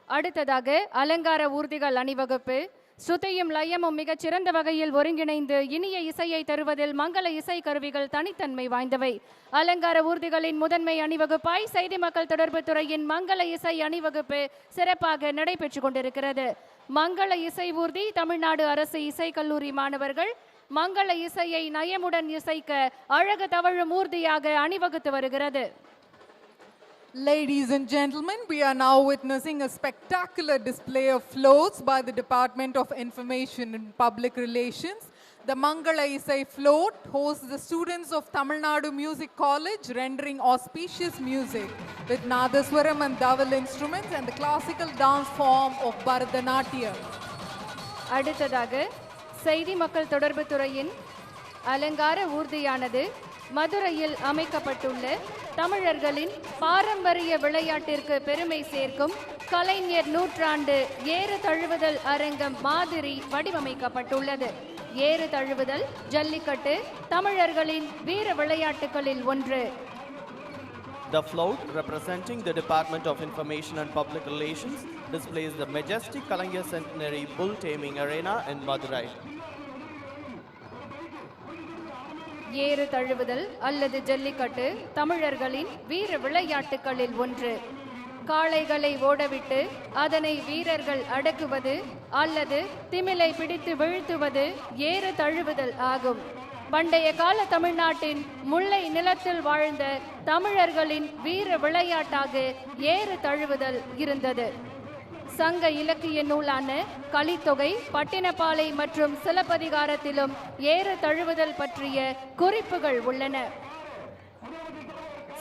அடுத்ததாக அலங்கார ஊர்திகள் அணிவகுப்பு. சுத்தியும் லயமும் மிகச் சிறந்த வகையில் ஒருங்கிணைந்து இனிய இசையை தருவதில் மங்கள இசை கருவிகள் தனித்தன்மை வாய்ந்தவை. அலங்கார ஊர்திகளின் முதன்மை அணிவகுப்பாய் செய்தி மக்கள் தொடர்பு துறையின் மங்கள இசை அணிவகுப்பு சிறப்பாக நடைபெற்றுக் கொண்டிருக்கிறது. மங்கள இசை ஊர்தி தமிழ்நாடு அரசு இசைக்கல்லூரி மாணவர்கள் மங்கள இசையை நயமுடன் இசைக்க அழகு தவழும் ஊர்தியாக அணிவகுத்து வருகிறது. Ladies and gentlemen, we are now witnessing a spectacular display of floats by the Department of Information and Public Relations. The Mangala Isai float hosts the students of Tamil Nadu Music College rendering auspicious music with Nadaswaram and Daval instruments and the classical dance form of Bharatanatyam. அடுத்ததாக செய்தி மக்கள் தொடர்பு துறையின் அலங்கார ஊர்தியானது மதுரையில் அமைக்கப்பட்டுள்ள தமிழர்களின் பாரம்பரிய விளையாட்டிற்கு பெருமை சேர்க்கும் கலைஞர் நூற்றாண்டு ஏறு தழுவுதல் அரங்கம் மாதிரி வடிவமைக்கப்பட்டுள்ளது. ஏறு தழுவுதல் ஜல்லிக்கட்டு தமிழர்களின் வீர விளையாட்டுகளில் ஒன்று. The float, representing the Department of Information and Public Relations, displays the majestic Kalaignar Centenary Bull Taming Arena in Madurai. ஏறு தழுவுதல் அல்லது ஜல்லிக்கட்டு தமிழர்களின் வீர விளையாட்டுகளில் ஒன்று. காளைகளை ஓடவிட்டு அதனை வீரர்கள் அடக்குவது அல்லது திமிலை பிடித்து வீழ்த்துவது ஏறு தழுவுதல் ஆகும். பண்டைய கால தமிழ்நாட்டின் முல்லை நிலத்தில் வாழ்ந்த தமிழர்களின் வீர விளையாட்டாக ஏறு தழுவுதல் இருந்தது. சங்க இலக்கிய நூலான கலித்தொகை, பட்டினப்பாலை மற்றும் சிலப்பதிகாரத்திலும் ஏறு தழுவுதல் பற்றிய குறிப்புகள் உள்ளன.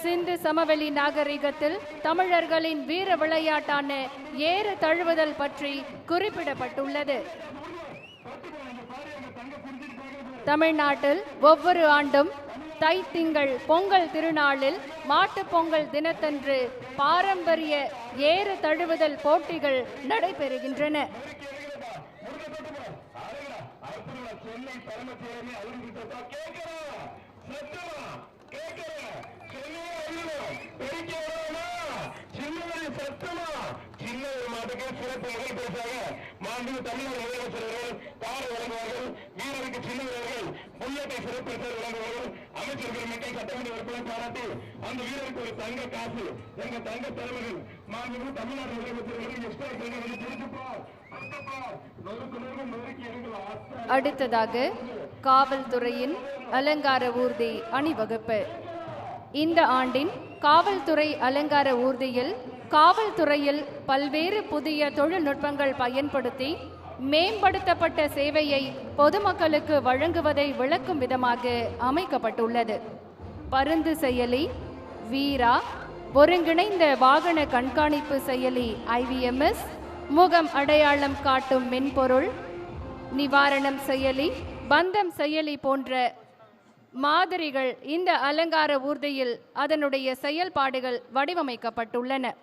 சிந்து சமவெளி நாகரிகத்தில் தமிழர்களின் வீர விளையாட்டான ஏறு தழுவுதல் பற்றி குறிப்பிடப்பட்டுள்ளது. தமிழ்நாட்டில் ஒவ்வொரு ஆண்டும் தை திங்கள் பொங்கல் திருநாளில் மாட்டுப் பொங்கல் தினத்தன்று பாரம்பரிய ஏறு தழுவுதல் போட்டிகள் நடைபெறுகின்றன. அமைச்சர்கள் மக்கள் சட்டமன்ற உறுப்பினர் பாராட்டி அந்த வீரருக்கு ஒரு தங்க காசு எங்க தங்க தலைவர்கள் மாண்புமிகு தமிழ்நாடு முதலமைச்சர்களுக்கு எக்ஸ்ட்ரா அடுத்ததாக காவல்துறையின் அலங்கார ஊர்தி அணிவகுப்பு. இந்த ஆண்டின் காவல்துறை அலங்கார ஊர்தியில் காவல்துறையில் பல்வேறு புதிய தொழில்நுட்பங்கள் பயன்படுத்தி மேம்படுத்தப்பட்ட சேவையை பொதுமக்களுக்கு வழங்குவதை விளக்கும் விதமாக அமைக்கப்பட்டுள்ளது. பருந்து செயலி, வீரா, ஒருங்கிணைந்த வாகன கண்காணிப்பு செயலி IVMS, முகம் அடையாளம் காட்டும் மென்பொருள், நிவாரணம் செயலி, பந்தம் செயலி போன்ற மாதிரிகள் இந்த அலங்கார ஊர்தியில் அதனுடைய செயல்பாடுகள் வடிவமைக்கப்பட்டுள்ளன.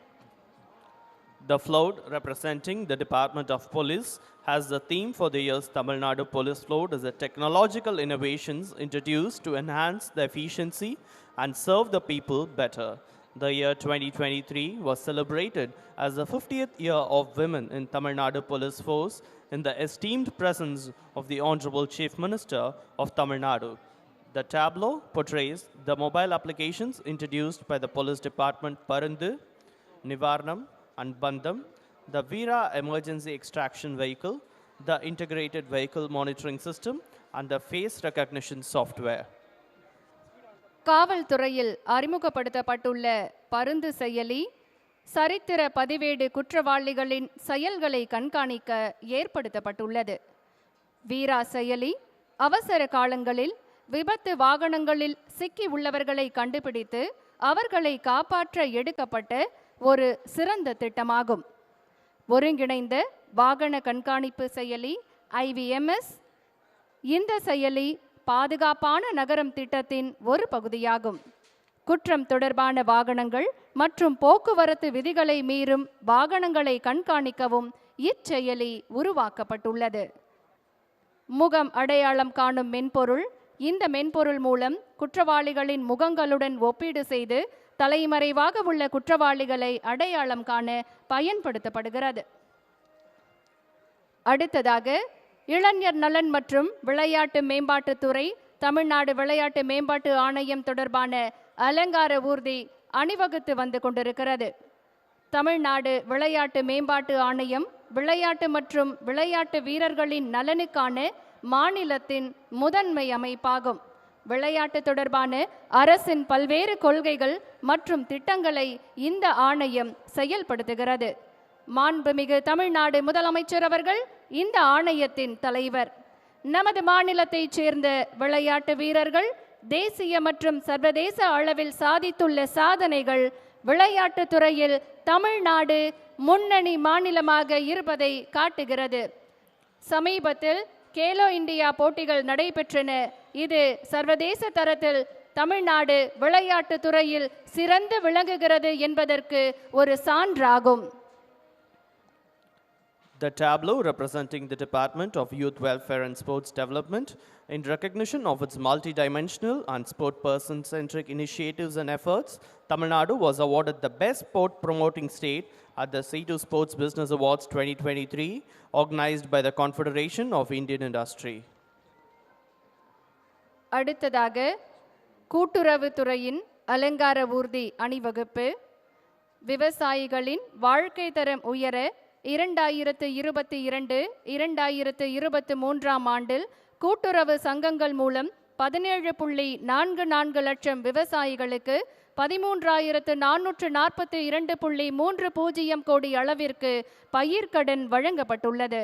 The float, representing the Department of Police, has the theme for the year's Tamil Nadu Police Float as a technological innovations introduced to enhance the efficiency and serve the people better. The year 2023 was celebrated as the 50th year of women in Tamil Nadu Police Force in the esteemed presence of the Honorable Chief Minister of Tamil Nadu. The tableau portrays the mobile applications introduced by the Police Department Parandu, Nivarnam and Bandham, the Veera emergency extraction vehicle, the integrated vehicle monitoring system and the face recognition software. காவல்துறையில் அறிமுகப்படுத்தப்பட்டுள்ள பருந்து செயலி சரித்திர பதிவேடு குற்றவாளிகளின் செயல்களை கண்காணிக்க ஏற்படுத்தப்பட்டுள்ளது. வீரா செயலி அவசர காலங்களில் விபத்து வாகனங்களில் சிக்கி உள்ளவர்களை கண்டுபிடித்து அவர்களை காப்பாற்ற எடுக்கப்பட்ட ஒரு சிறந்த திட்டமாகும். ஒருங்கிணைந்த வாகன கண்காணிப்பு செயலி IVMS. இந்த செயலி பாதுகாப்பான நகரம் திட்டத்தின் ஒரு பகுதியாகும். குற்றம் தொடர்பான வாகனங்கள் மற்றும் போக்குவரத்து விதிகளை மீறும் வாகனங்களை கண்காணிக்கவும் இச்செயலி உருவாக்கப்பட்டுள்ளது. முகம் அடையாளம் காணும் மென்பொருள். இந்த மென்பொருள் மூலம் குற்றவாளிகளின் முகங்களுடன் ஒப்பீடு செய்து தலைமறைவாக உள்ள குற்றவாளிகளை அடையாளம் காண பயன்படுத்தப்படுகிறது. அடுத்ததாக இளைஞர் நலன் மற்றும் விளையாட்டு மேம்பாட்டுத்துறை தமிழ்நாடு விளையாட்டு மேம்பாட்டு ஆணையம் தொடர்பான அலங்கார ஊர்தி அணிவகுத்து வந்து கொண்டிருக்கிறது. தமிழ்நாடு விளையாட்டு மேம்பாட்டு ஆணையம் விளையாட்டு மற்றும் விளையாட்டு வீரர்களின் நலனுக்கான மாநிலத்தின் முதன்மை அமைப்பாகும். விளையாட்டு தொடர்பான அரசின் பல்வேறு கொள்கைகள் மற்றும் திட்டங்களை இந்த ஆணையம் செயல்படுத்துகிறது. மாண்புமிகு தமிழ்நாடு முதலமைச்சர் அவர்கள் இந்த ஆணையத்தின் தலைவர். நமது மாநிலத்தைச் சேர்ந்த விளையாட்டு வீரர்கள் தேசிய மற்றும் சர்வதேச அளவில் சாதித்துள்ள சாதனைகள் விளையாட்டுத் துறையில் தமிழ்நாடு முன்னணி மாநிலமாக இருப்பதை காட்டுகிறது. சமீபத்தில் கேலோ இந்தியா போட்டிகள் நடைபெற்றன. இது சர்வதேச தரத்தில் தமிழ்நாடு விளையாட்டுத் துறையில் சிறந்து விளங்குகிறது என்பதற்கு ஒரு சான்றாகும். The tableau representing the Department of Youth Welfare and Sports Development in recognition of its multidimensional and sport person-centric initiatives and efforts, Tamil Nadu was awarded the Best Sport Promoting State at the C2 Sports Business Awards 2023, organized by the Confederation of Indian Industry. அடுத்ததாக கூட்டுறவுத்துறையின் அலங்கார ஊர்தி அணிவகுப்பு விவசாயிகளின் வாழ்க்கை தரம் உயர 2022-2023 ஆண்டில் கூட்டுறவு சங்கங்கள் மூலம் 17.44 லட்சம் விவசாயிகளுக்கு 13,442.30 கோடி அளவிற்கு பயிர்க்கடன் வழங்கப்பட்டுள்ளது.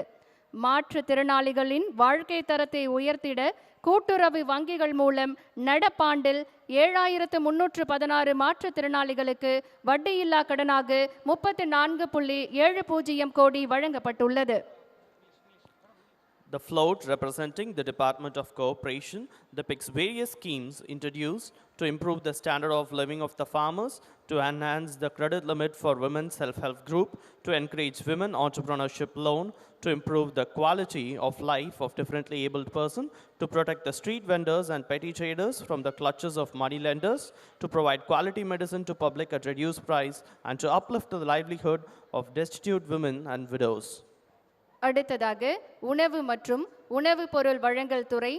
மாற்றுத்திறனாளிகளின் வாழ்க்கை தரத்தை உயர்த்திட கூட்டுறவு வங்கிகள் மூலம் நடப்பாண்டில் 7,316 மாற்றுத்திறனாளிகளுக்கு வட்டியில்லா கடனாக 34.70 கோடி வழங்கப்பட்டுள்ளது. The float representing the Department of Cooperation depicts various schemes introduced to improve the standard of living of the farmers, to enhance the credit limit for women's self-help group, to encourage women entrepreneurship loan, to improve the quality of life of differently abled person, to protect the street vendors and petty traders from the clutches of money lenders, to provide quality medicine to public at reduced price, and to uplift the livelihood of destitute women and widows. அடுத்ததாக உணவு மற்றும் உணவு பொருள் வழங்கல் துறை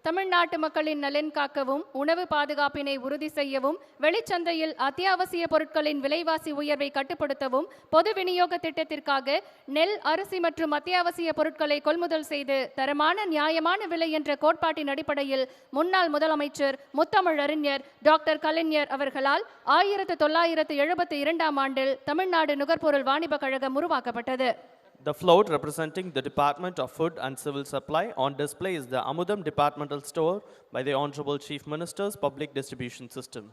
தமிழ்நாட்டு மக்களின் நலன் காக்கவும் உணவு பாதுகாப்பினை உறுதி செய்யவும் வெளிச்சந்தையில் அத்தியாவசிய பொருட்களின் விலைவாசி உயர்வை கட்டுப்படுத்தவும் பொது விநியோக திட்டத்திற்காக நெல் அரிசி மற்றும் அத்தியாவசிய பொருட்களை கொள்முதல் செய்து தரமான நியாயமான விலை என்ற கோட்பாட்டின் அடிப்படையில் முன்னாள் முதலமைச்சர் முத்தமிழறிஞர் டாக்டர் கலைஞர் அவர்களால் 1972 ஆண்டில் தமிழ்நாடு நுகர்பொருள் வாணிப கழகம் உருவாக்கப்பட்டது. The float representing the Department of Food and Civil Supply on display is the Amudam Departmental Store by the Honorable Chief Minister's Public Distribution System.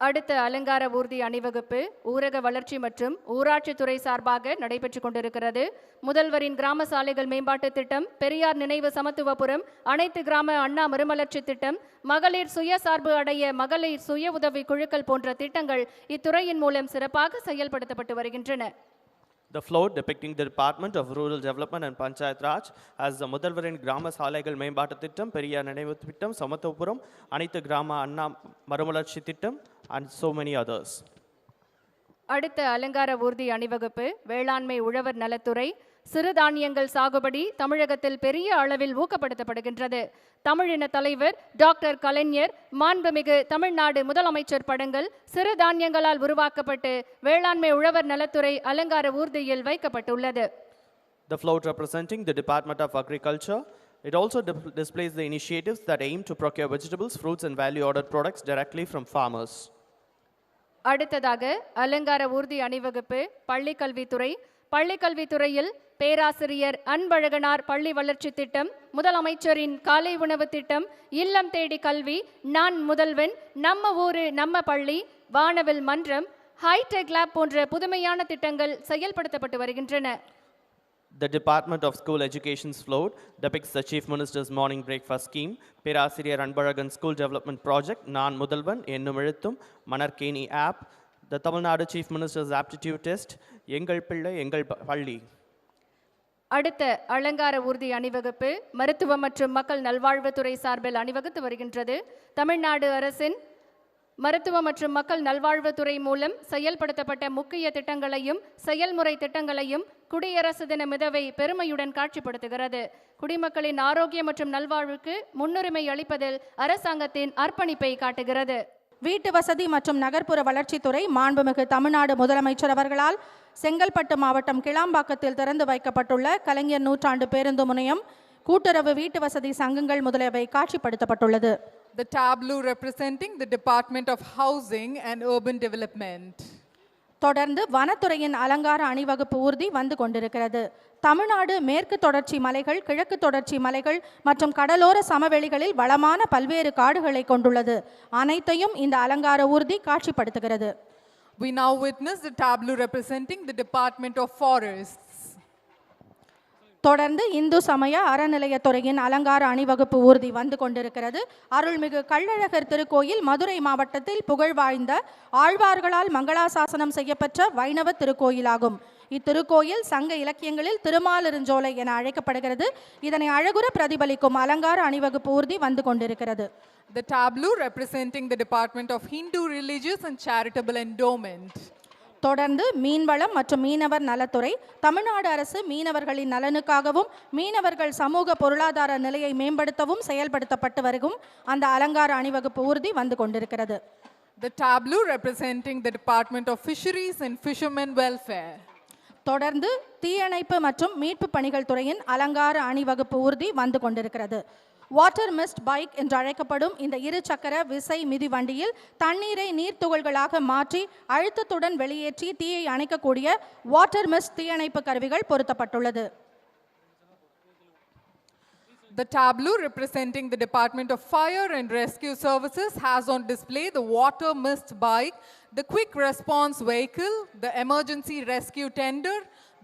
அடுத்த அலங்கார ஊர்தி அணிவகுப்பு ஊரக வளர்ச்சி மற்றும் ஊராட்சித்துறை சார்பாக நடைபெற்றுக் கொண்டிருக்கிறது. முதல்வரின் கிராம சாலைகள் மேம்பாட்டு திட்டம், பெரியார் நினைவு சமத்துவபுரம், அனைத்து கிராம அண்ணா மறுமலர்ச்சி திட்டம், மகளிர் சுயசார்பு அடைய மகளிர் சுய உதவி குழுக்கள் போன்ற திட்டங்கள் இத்துறையின் மூலம் சிறப்பாக செயல்படுத்தப்பட்டு வருகின்றன. The float depicting the Department of Rural Development and Panchayat Raj as the முதல்வரின் கிராம சாலைகள் மேம்பாட்டு திட்டம், பெரியார் நினைவு திட்டம், சமத்துவபுரம், அனைத்து கிராம அண்ணா மறுமலர்ச்சி திட்டம் and so many others. அடுத்த அலங்கார ஊர்தி அணிவகுப்பு வேளாண்மை உழவர் நலத்துறை சிறுதானியங்கள் சாகுபடி தமிழகத்தில் பெரிய அளவில் ஊக்கப்படுத்தப்படுகின்றது. தமிழின தலைவர் டாக்டர் கலைஞர், மாண்புமிகு தமிழ்நாடு முதலமைச்சர் படங்கள் சிறுதானியங்களால் உருவாக்கப்பட்டு வேளாண்மை உழவர் நலத்துறை அலங்கார ஊர்தியில் வைக்கப்பட்டுள்ளது. The float representing the Department of Agriculture, it also displays the initiatives that aim to procure vegetables, fruits and value-added products directly from farmers. அடுத்ததாக அலங்கார ஊர்தி அணிவகுப்பு பள்ளிக்கல்வித்துறை. பள்ளிக்கல்வித்துறையில் பேராசிரியர் அன்பழகனார் பள்ளி வளர்ச்சி திட்டம், முதலமைச்சரின் காலை உணவு திட்டம், இல்லம் தேடி கல்வி, நான் முதல்வன், நம்ம ஊரு நம்ம பள்ளி, வானவில் மன்றம், ஹைடெக் லேப் போன்ற புதுமையான திட்டங்கள் செயல்படுத்தப்பட்டு வருகின்றன. The Department of School Education's float depicts the Chief Minister's morning breakfast scheme, Perasiriyar Anbalagan School Development Project, Naan Mudalvan, Ennum Ezhuthum, Manarkeni app, the Tamil Nadu Chief Minister's aptitude test, Engal Pillai, Engal Palli. அடுத்த அலங்கார ஊர்தி அணிவகுப்பு மருத்துவ மற்றும் மக்கள் நல்வாழ்வுத்துறை சார்பில் அணிவகுத்து வருகின்றது. தமிழ்நாடு அரசின் மருத்துவ மற்றும் மக்கள் நல்வாழ்வுத்துறை மூலம் செயல்படுத்தப்பட்ட முக்கிய திட்டங்களையும் செயல்முறை திட்டங்களையும் குடியரசு தின மிதவை பெருமையுடன் காட்சிப்படுத்துகிறது. குடிமக்களின் ஆரோக்கியம் மற்றும் நல்வாழ்வுக்கு முன்னுரிமை அளிப்பதில் அரசாங்கத்தின் அர்ப்பணிப்பை காட்டுகிறது. வீட்டு வசதி மற்றும் நகர்ப்புற வளர்ச்சித்துறை மாண்புமிகு தமிழ்நாடு முதலமைச்சர் அவர்களால் செங்கல்பட்டு மாவட்டம் கிளாம்பாக்கத்தில் திறந்து வைக்கப்பட்டுள்ள கலைஞர் நூற்றாண்டு பேருந்து முனையம், கூட்டுறவு வீட்டு வசதி சங்கங்கள் முதலியவை காட்சிப்படுத்தப்பட்டுள்ளது. The tableau representing the Department of Housing and Urban Development. தொடர்ந்து வனத்துறையின் அலங்கார அணிவகுப்பு ஊர்தி வந்து கொண்டிருக்கிறது. தமிழ்நாடு மேற்கு தொடர்ச்சி மலைகள், கிழக்கு தொடர்ச்சி மலைகள் மற்றும் கடலோர சமவெளிகளில் வளமான பல்வேறு காடுகளை கொண்டுள்ளது. அனைத்தையும் இந்த அலங்கார ஊர்தி காட்சிப்படுத்துகிறது. We now witness the tableau representing the Department of Forests. தொடர்ந்து இந்து சமய அறநிலையத்துறையின் அலங்கார அணிவகுப்பு ஊர்தி வந்து கொண்டிருக்கிறது. அருள்மிகு கள்ளழகர் திருக்கோயில் மதுரை மாவட்டத்தில் புகழ்வாய்ந்த ஆழ்வார்களால் மங்களாசாசனம் செய்யப்பெற்ற வைணவ திருக்கோயிலாகும். இத்திருக்கோயில் சங்க இலக்கியங்களில் திருமாலிருஞ்சோலை என அழைக்கப்படுகிறது. இதனை அழகுற பிரதிபலிக்கும் அலங்கார அணிவகுப்பு ஊர்தி வந்து கொண்டிருக்கிறது. The tableau representing the Department of Hindu Religious and Charitable Endowment. தொடர்ந்து மீன்வளம் மற்றும் மீனவர் நலத்துறை தமிழ்நாடு அரசு மீனவர்களின் நலனுக்காகவும் மீனவர்கள் சமூக பொருளாதார நிலையை மேம்படுத்தவும் செயல்படுத்தப்பட்டு வரும் அந்த அலங்கார அணிவகுப்பு ஊர்தி வந்து கொண்டிருக்கிறது. The tableau representing the Department of Fisheries and Fishermen Welfare. தொடர்ந்து தீயணைப்பு மற்றும் மீட்பு பணிகள் துறையின் அலங்கார அணிவகுப்பு ஊர்தி வந்து கொண்டிருக்கிறது. வாட்டர் மிஸ்ட் பைக் என்று அழைக்கப்படும் இந்த இரு சக்கர விசை மிதிவண்டியில் தண்ணீரை நீர்த்துகள்களாக மாற்றி அழுத்தத்துடன் வெளியேற்றி தீயை அணைக்கக்கூடிய வாட்டர் மிஸ்ட் தீயணைப்பு கருவிகள் பொருத்தப்பட்டுள்ளது. The tableau representing the Department of Fire and Rescue Services has on display the water mist bike, the quick response vehicle, the emergency rescue tender,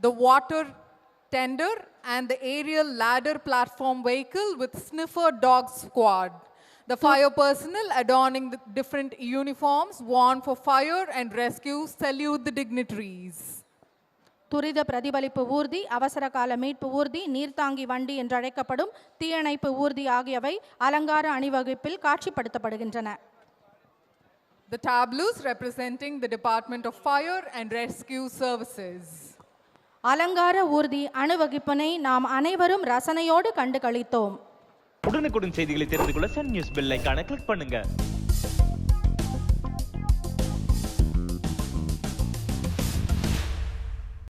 the water tender, and the aerial ladder platform vehicle with sniffer dog squad. The fire personnel adorning the different uniforms worn for fire and rescue salute the dignitaries. துரித பிரதிபலிப்பு ஊர்தி, அவசர கால மீட்பு ஊர்தி, நீர்த்தாங்கி வண்டி என்று அழைக்கப்படும் தீயணைப்பு ஊர்தி ஆகியவை அலங்கார அணிவகுப்பில் காட்சிப்படுத்தப்படுகின்றன. The tableaus representing the Department of Fire and Rescue Services. அலங்கார ஊர்தி அணிவகுப்பினை நாம் அனைவரும் ரசனையோடு கண்டு களித்தோம். உடனுக்குடன் செய்திகளை தெரிந்து கொள்ள சன் நியூஸ் பெல் ஐகானை கிளிக் பண்ணுங்க.